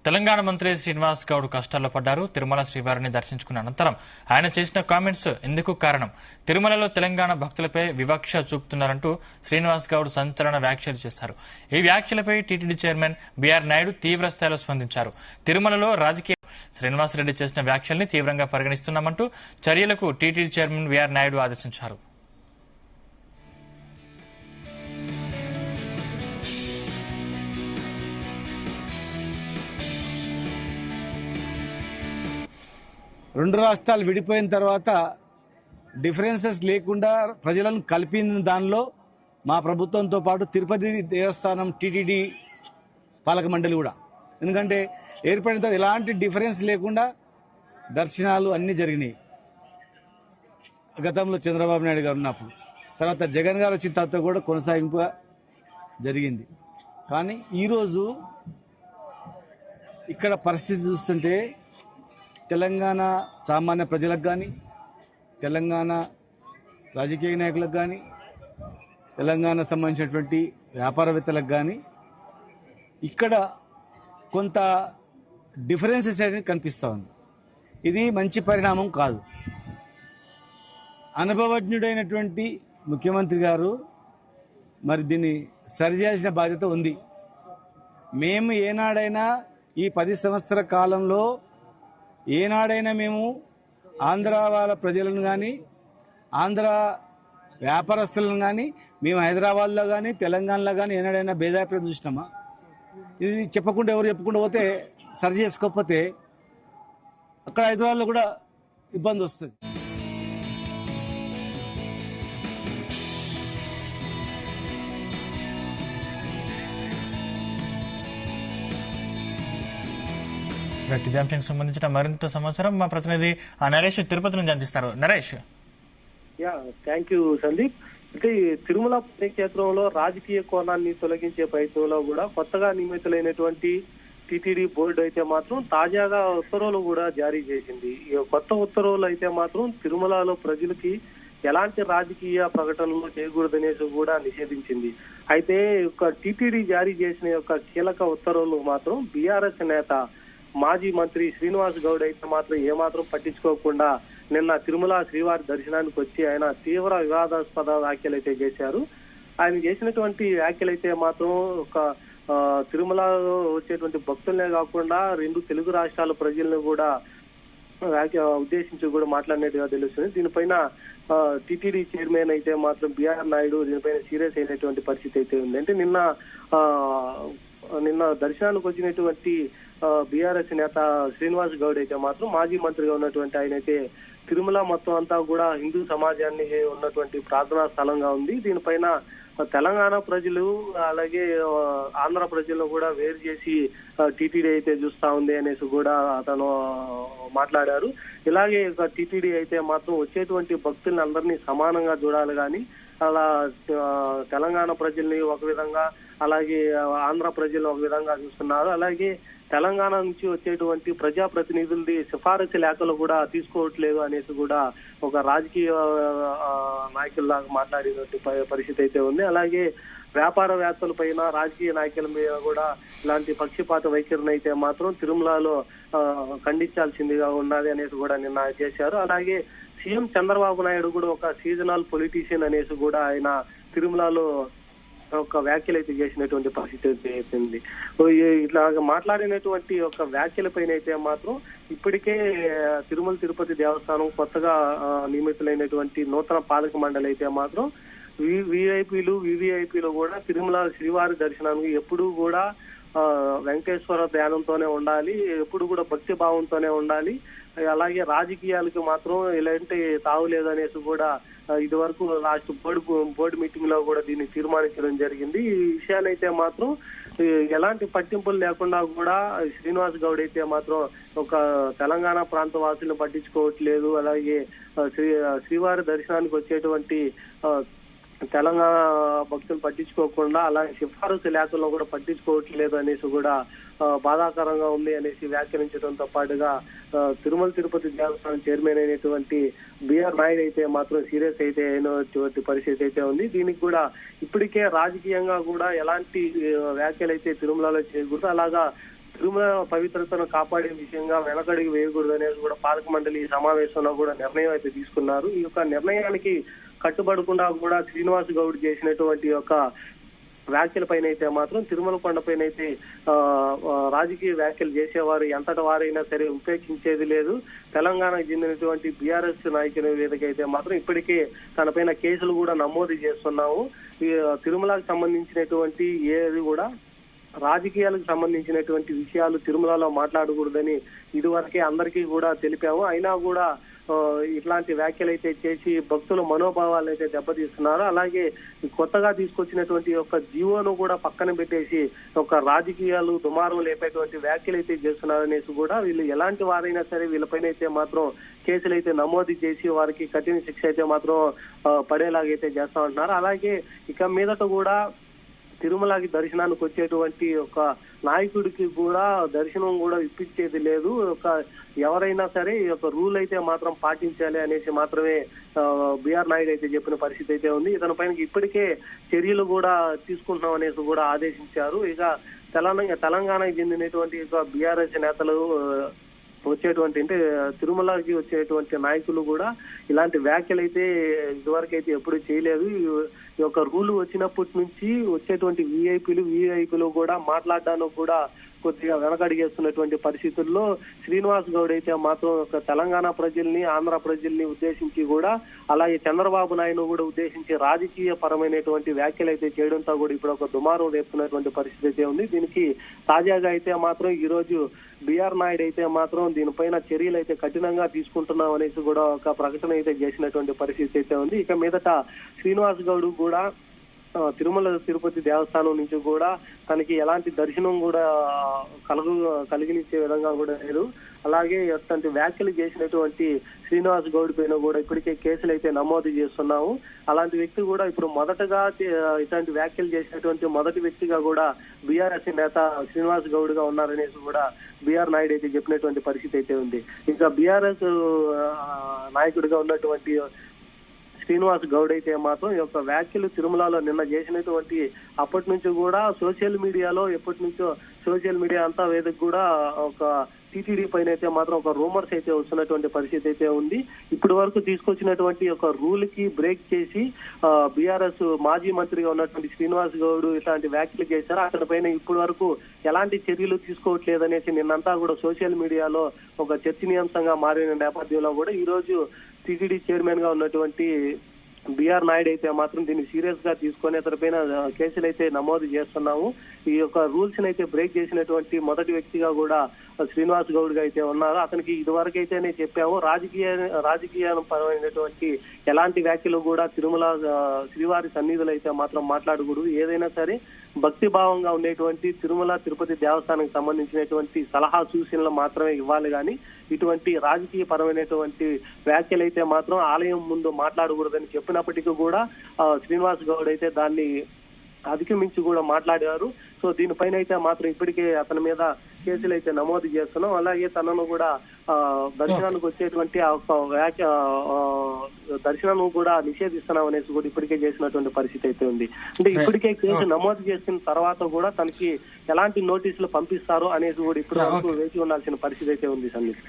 తెలంగాణ మంత్రి శ్రీనివాస్ గౌడ్ కష్టాల్లో పడ్డారు. తిరుమల శ్రీవారిని దర్శించుకున్న అనంతరం ఆయన చేసిన కామెంట్స్ ఎందుకు కారణం? తిరుమలలో తెలంగాణ భక్తులపై వివక్ష చూపుతున్నారంటూ శ్రీనివాస్ గౌడ్ సంచలన వ్యాఖ్యలు చేశారు. ఈ వ్యాఖ్యలపై టీటీడీ చైర్మన్ బీఆర్ నాయుడు తీవ్ర స్థాయిలో స్పందించారు. తిరుమలలో రాజకీయ శ్రీనివాస్ రెడ్డి చేసిన వ్యాఖ్యల్ని తీవ్రంగా పరిగణిస్తున్నామంటూ చర్యలకు టీటీడీ చైర్మన్ బీఆర్ నాయుడు ఆదేశించారు. రెండు రాష్ట్రాలు విడిపోయిన తర్వాత డిఫరెన్సెస్ లేకుండా ప్రజలను కలిపిన దానిలో మా ప్రభుత్వంతో పాటు తిరుపతి దేవస్థానం టీటీడీ పాలక మండలి కూడా, ఎందుకంటే ఏర్పడిన తర్వాత ఎలాంటి డిఫరెన్స్ లేకుండా దర్శనాలు అన్నీ జరిగినాయి. గతంలో చంద్రబాబు నాయుడు గారు ఉన్నప్పుడు, తర్వాత జగన్ గారు వచ్చిన తర్వాత కూడా కొనసాగింపుగా జరిగింది. కానీ ఈరోజు ఇక్కడ పరిస్థితి చూస్తుంటే తెలంగాణ సామాన్య ప్రజలకు కానీ, తెలంగాణ రాజకీయ నాయకులకు కానీ, తెలంగాణ సంబంధించినటువంటి వ్యాపారవేత్తలకు కానీ ఇక్కడ కొంత డిఫరెన్సెస్ అనేది కనిపిస్తూ ఉంది. ఇది మంచి పరిణామం కాదు. అనుభవజ్ఞుడైనటువంటి ముఖ్యమంత్రి గారు మరి దీన్ని సరిచేయాల్సిన బాధ్యత ఉంది. మేము ఏనాడైనా ఈ 10 సంవత్సరాల కాలంలో ఏనాడైనా మేము ఆంధ్ర వాళ్ళ ప్రజలను కానీ, ఆంధ్ర వ్యాపారస్తులను కానీ, మేము హైదరాబాద్లో కానీ తెలంగాణలో కానీ ఏనాడైనా భేదాభిప్రాయం చూసినామా? ఇది చెప్పకుండా ఎవరు చెప్పకుండా పోతే, సరి చేసుకోకపోతే అక్కడ హైదరాబాద్లో కూడా ఇబ్బంది వస్తుంది. ఇదే అంశానికి సంబంధించిన మరింత సమాచారం మా ప్రతినిధి నరేష్ తిరుపతి నుంచి అందిస్తారు. నరేష్. Thank you Sandeep. అంటే తిరుమల పుణ్యక్షేత్రంలో రాజకీయ కోణాన్ని తొలగించే ప్రయత్నంలో కూడా కొత్తగా నియమితులైనటువంటి టీటీడీ బోర్డు అయితే మాత్రం తాజాగా ఉత్తర్వులు కూడా జారీ చేసింది. ఈ కొత్త ఉత్తర్వులు అయితే మాత్రం తిరుమలలో ప్రజలకి ఎలాంటి రాజకీయ ప్రకటనలు చేయకూడదనేసి కూడా నిషేధించింది. అయితే టీటీడీ జారీ చేసిన యొక్క కీలక ఉత్తర్వులు మాత్రం బీఆర్ఎస్ నేత మాజీ మంత్రి శ్రీనివాస్ గౌడ్ అయితే మాత్రం ఏమాత్రం పట్టించుకోకుండా నిన్న తిరుమల శ్రీవారి దర్శనానికి వచ్చి ఆయన తీవ్ర వివాదాస్పద వ్యాఖ్యలు అయితే చేశారు. ఆయన చేసినటువంటి వ్యాఖ్యలు అయితే మాత్రం ఒక తిరుమలలో వచ్చేటువంటి భక్తులనే కాకుండా 2 తెలుగు రాష్ట్రాల ప్రజలను కూడా ఉద్దేశించి కూడా మాట్లాడినట్టుగా తెలుస్తుంది. దీనిపైన టీటీడీ చైర్మన్ అయితే మాత్రం బీఆర్ నాయుడు దీనిపైన సీరియస్ అయినటువంటి పరిస్థితి అయితే ఉంది. అంటే నిన్న దర్శనానికి వచ్చినటువంటి బీఆర్ఎస్ నేత శ్రీనివాస్ గౌడ్ అయితే మాత్రం మాజీ మంత్రిగా ఉన్నటువంటి ఆయన అయితే తిరుమల మొత్తం అంతా కూడా హిందూ సమాజాన్ని ఉన్నటువంటి ప్రార్థనా స్థలంగా ఉంది. దీనిపైన తెలంగాణ ప్రజలు అలాగే ఆంధ్ర ప్రజలను కూడా వేరు చేసి టీటీడీ అయితే చూస్తా ఉంది అనేసి కూడా అతను మాట్లాడారు. ఇలాగే టీటీడీ అయితే మాత్రం వచ్చేటువంటి భక్తుల్ని అందరినీ సమానంగా చూడాలి కానీ అలా తెలంగాణ ప్రజల్ని ఒక విధంగా అలాగే ఆంధ్ర ప్రజలు ఒక విధంగా చూస్తున్నారు. అలాగే తెలంగాణ నుంచి వచ్చేటువంటి ప్రజాప్రతినిధులది సిఫారసు లేఖలు కూడా తీసుకోవట్లేదు అనేసి కూడా ఒక రాజకీయ నాయకుల్లాగా మాట్లాడినట్టు పరిస్థితి అయితే ఉంది. అలాగే వ్యాపారవేత్తల పైన రాజకీయ నాయకుల మీద కూడా ఇలాంటి పక్షపాత వైఖరిని అయితే మాత్రం తిరుమలలో ఖండించాల్సిందిగా ఉన్నది అనేసి కూడా నిన్న చేశారు. అలాగే సీఎం చంద్రబాబు నాయుడు కూడా ఒక సీజనల్ పొలిటీషియన్ అనేసి కూడా ఆయన తిరుమలలో ఒక వ్యాఖ్యలు అయితే చేసినటువంటి పరిస్థితి అయిపోయింది. ఇట్లా మాట్లాడినటువంటి ఒక వ్యాఖ్యల పైన అయితే మాత్రం ఇప్పటికే తిరుమల తిరుపతి దేవస్థానం కొత్తగా నియమితులైనటువంటి నూతన పాలక మండలి అయితే మాత్రం వివిఐపీలు కూడా తిరుమల శ్రీవారి దర్శనానికి ఎప్పుడూ కూడా వెంకటేశ్వర ధ్యానంతోనే ఉండాలి, ఎప్పుడు కూడా భక్తి భావంతోనే ఉండాలి. అలాగే రాజకీయాలకు మాత్రం ఇలాంటి తావు లేదనేసి కూడా ఇది వరకు లాస్ట్ బోర్డు మీటింగ్ లో కూడా దీన్ని తీర్మానించడం జరిగింది. ఈ విషయాన్ని అయితే మాత్రం ఎలాంటి పట్టింపులు లేకుండా కూడా శ్రీనివాస్ గౌడ్ అయితే మాత్రం ఒక తెలంగాణ ప్రాంత వాసులను పట్టించుకోవట్లేదు, అలాగే శ్రీవారి దర్శనానికి వచ్చేటువంటి తెలంగాణ భక్తులు పట్టించుకోకుండా అలాగే సిఫారసు లేఖల్లో కూడా పట్టించుకోవట్లేదు అనేసి కూడా బాధాకరంగా ఉంది అనేసి వ్యాఖ్యానించడంతో పాటుగా తిరుమల తిరుపతి దేవస్థానం చైర్మన్ అయినటువంటి బీఆర్ నాయుడు అయితే మాత్రం సీరియస్ అయితే అయినటువంటి పరిస్థితి అయితే ఉంది. దీనికి కూడా ఇప్పటికే రాజకీయంగా కూడా ఎలాంటి వ్యాఖ్యలు అయితే తిరుమలలో చేయకూడదు, అలాగా తిరుమల పవిత్రతను కాపాడే విషయంగా వెనకడుగు వేయకూడదు అనేది కూడా పాలక మండలి సమావేశంలో కూడా నిర్ణయం అయితే తీసుకున్నారు. ఈ యొక్క నిర్ణయానికి కట్టుబడకుండా కూడా శ్రీనివాస్ గౌడ్ చేసినటువంటి యొక్క వ్యాఖ్యలపైన అయితే మాత్రం తిరుమల కొండపైన అయితే రాజకీయ వ్యాఖ్యలు చేసేవారు ఎంతటి వారైనా సరే ఉపేక్షించేది లేదు. తెలంగాణకు చెందినటువంటి బీఆర్ఎస్ నాయకుల వేదిక అయితే మాత్రం ఇప్పటికే తనపైన కేసులు కూడా నమోదు చేస్తున్నాము. తిరుమలకు సంబంధించినటువంటి ఏది కూడా రాజకీయాలకు సంబంధించినటువంటి విషయాలు తిరుమలలో మాట్లాడకూడదని ఇదివరకే అందరికీ కూడా తెలిపాము. అయినా కూడా ఇట్లాంటి వ్యాఖ్యలు అయితే చేసి భక్తుల మనోభావాలను అయితే దెబ్బతీస్తున్నారు. అలాగే కొత్తగా తీసుకొచ్చినటువంటి యొక్క జీవోను కూడా పక్కన పెట్టేసి ఒక రాజకీయాలు దుమారం లేపేటువంటి వ్యాఖ్యలు అయితే చేస్తున్నారు అనేసి కూడా వీళ్ళు ఎలాంటి వారైనా సరే వీళ్ళపైన అయితే మాత్రం కేసులు అయితే నమోదు చేసి వారికి కఠిన శిక్ష అయితే మాత్రం పడేలాగైతే చేస్తా ఉంటున్నారు. అలాగే ఇక మీదట కూడా తిరుమలకి దర్శనానికి వచ్చేటువంటి ఒక నాయకుడికి కూడా దర్శనం కూడా ఇప్పించేది లేదు. ఒక ఎవరైనా సరే ఈ యొక్క రూల్ అయితే మాత్రం పాటించాలి అనేసి మాత్రమే బిఆర్ నాయుడు అయితే చెప్పిన పరిస్థితి అయితే ఉంది. ఇతని పైన ఇప్పటికే చర్యలు కూడా తీసుకుంటున్నాం అనేసి కూడా ఆదేశించారు. ఇక తెలంగాణకు చెందినటువంటి బీఆర్ఎస్ నేతలు వచ్చేటువంటి అంటే తిరుమలకి వచ్చేటువంటి నాయకులు కూడా ఇలాంటి వ్యాఖ్యలు అయితే ఇదివరకైతే ఎప్పుడు చేయలేదు. ఈ యొక్క రూల్ వచ్చినప్పటి నుంచి వచ్చేటువంటి విఐపీలు కూడా మాట్లాడడానికి కూడా కొద్దిగా వెనకడిగేస్తున్నటువంటి పరిస్థితుల్లో శ్రీనివాస్ గౌడ్ అయితే మాత్రం ఒక తెలంగాణ ప్రజల్ని ఆంధ్ర ప్రజల్ని ఉద్దేశించి కూడా అలాగే చంద్రబాబు నాయుడు కూడా ఉద్దేశించి రాజకీయ పరమైనటువంటి వ్యాఖ్యలు అయితే చేయడంతో కూడా ఇప్పుడు ఒక దుమారం రేపుతున్నటువంటి పరిస్థితి అయితే ఉంది. దీనికి తాజాగా అయితే మాత్రం ఈ రోజు బిఆర్ నాయుడు అయితే మాత్రం దీనిపైన చర్యలు అయితే కఠినంగా తీసుకుంటున్నాం అనేసి కూడా ఒక ప్రకటన అయితే చేసినటువంటి పరిస్థితి అయితే ఉంది. ఇక మీదట శ్రీనివాస్ గౌడ్ కూడా తిరుమల తిరుపతి దేవస్థానం నుంచి కూడా తనకి ఎలాంటి దర్శనం కూడా కలిగినిచ్చే విధంగా కూడా లేదు. అలాగే అట్లాంటి వ్యాఖ్యలు చేసినటువంటి శ్రీనివాస్ గౌడ్ పైన కూడా ఇప్పటికే కేసులు అయితే నమోదు చేస్తున్నాము. అలాంటి వ్యక్తి కూడా ఇప్పుడు మొదటగా ఇట్లాంటి వ్యాఖ్యలు చేసినటువంటి మొదటి వ్యక్తిగా కూడా బీఆర్ఎస్ నేత శ్రీనివాస్ గౌడ్ గా ఉన్నారనేసి కూడా బిఆర్ నాయుడు అయితే చెప్పినటువంటి పరిస్థితి అయితే ఉంది. ఇంకా బీఆర్ఎస్ నాయకుడిగా ఉన్నటువంటి శ్రీనివాస్ గౌడ్ అయితే మాత్రం ఈ యొక్క వ్యాఖ్యలు తిరుమలలో నిన్న చేసినటువంటి అప్పటి నుంచి కూడా సోషల్ మీడియాలో ఎప్పటి నుంచో సోషల్ మీడియా అంతా వేదిక కూడా ఒక టీటీడీ పైన అయితే మాత్రం ఒక రూమర్స్ అయితే వస్తున్నటువంటి పరిస్థితి అయితే ఉంది. ఇప్పటి వరకు తీసుకొచ్చినటువంటి ఒక రూల్ కి బ్రేక్ చేసి బీఆర్ఎస్ మాజీ మంత్రిగా ఉన్నటువంటి శ్రీనివాస్ గౌడ్ ఇట్లాంటి వ్యాఖ్యలు చేశారు. అతని పైన ఇప్పటి వరకు ఎలాంటి చర్యలు తీసుకోవట్లేదు అనేసి నిన్నంతా కూడా సోషల్ మీడియాలో ఒక చర్చనీయాంశంగా మారిన నేపథ్యంలో కూడా ఈ రోజు టీటీడీ చైర్మన్ గా ఉన్నటువంటి బిఆర్ నాయుడు అయితే మాత్రం దీన్ని సీరియస్ గా తీసుకొని అతనిపైన కేసులు అయితే నమోదు చేస్తున్నాము. ఈ యొక్క రూల్స్ అయితే బ్రేక్ చేసినటువంటి మొదటి వ్యక్తిగా కూడా శ్రీనివాస్ గౌడ్ గా అయితే ఉన్నారు. అతనికి ఇదివరకు అయితేనే చెప్పాము రాజకీయ పరమైనటువంటి ఎలాంటి వ్యాఖ్యలు కూడా తిరుమల శ్రీవారి సన్నిధులు అయితే మాత్రం మాట్లాడకూడదు. ఏదైనా సరే భక్తి భావంగా ఉండేటువంటి తిరుమల తిరుపతి దేవస్థానానికి సంబంధించినటువంటి సలహా సూచనలు మాత్రమే ఇవ్వాలి కానీ ఇటువంటి రాజకీయ పరమైనటువంటి వ్యాఖ్యలు అయితే మాత్రం ఆలయం ముందు మాట్లాడకూడదని చెప్పినప్పటికీ కూడా శ్రీనివాస్ గౌడ్ అయితే దాన్ని అధిగమించి కూడా మాట్లాడారు. సో దీనిపైన అయితే మాత్రం ఇప్పటికే అతని మీద కేసులు అయితే నమోదు చేస్తున్నాం. అలాగే తనను కూడా దర్శనానికి వచ్చేటువంటి దర్శనం కూడా నిషేధిస్తున్నాం అనేసి కూడా ఇప్పటికే చేసినటువంటి పరిస్థితి అయితే ఉంది. అంటే ఇప్పటికే కేసు నమోదు చేసిన తర్వాత కూడా తనకి ఎలాంటి నోటీసులు పంపిస్తారో అనేసి కూడా ఇప్పటి వరకు వేచి ఉండాల్సిన పరిస్థితి అయితే ఉంది సందీప్.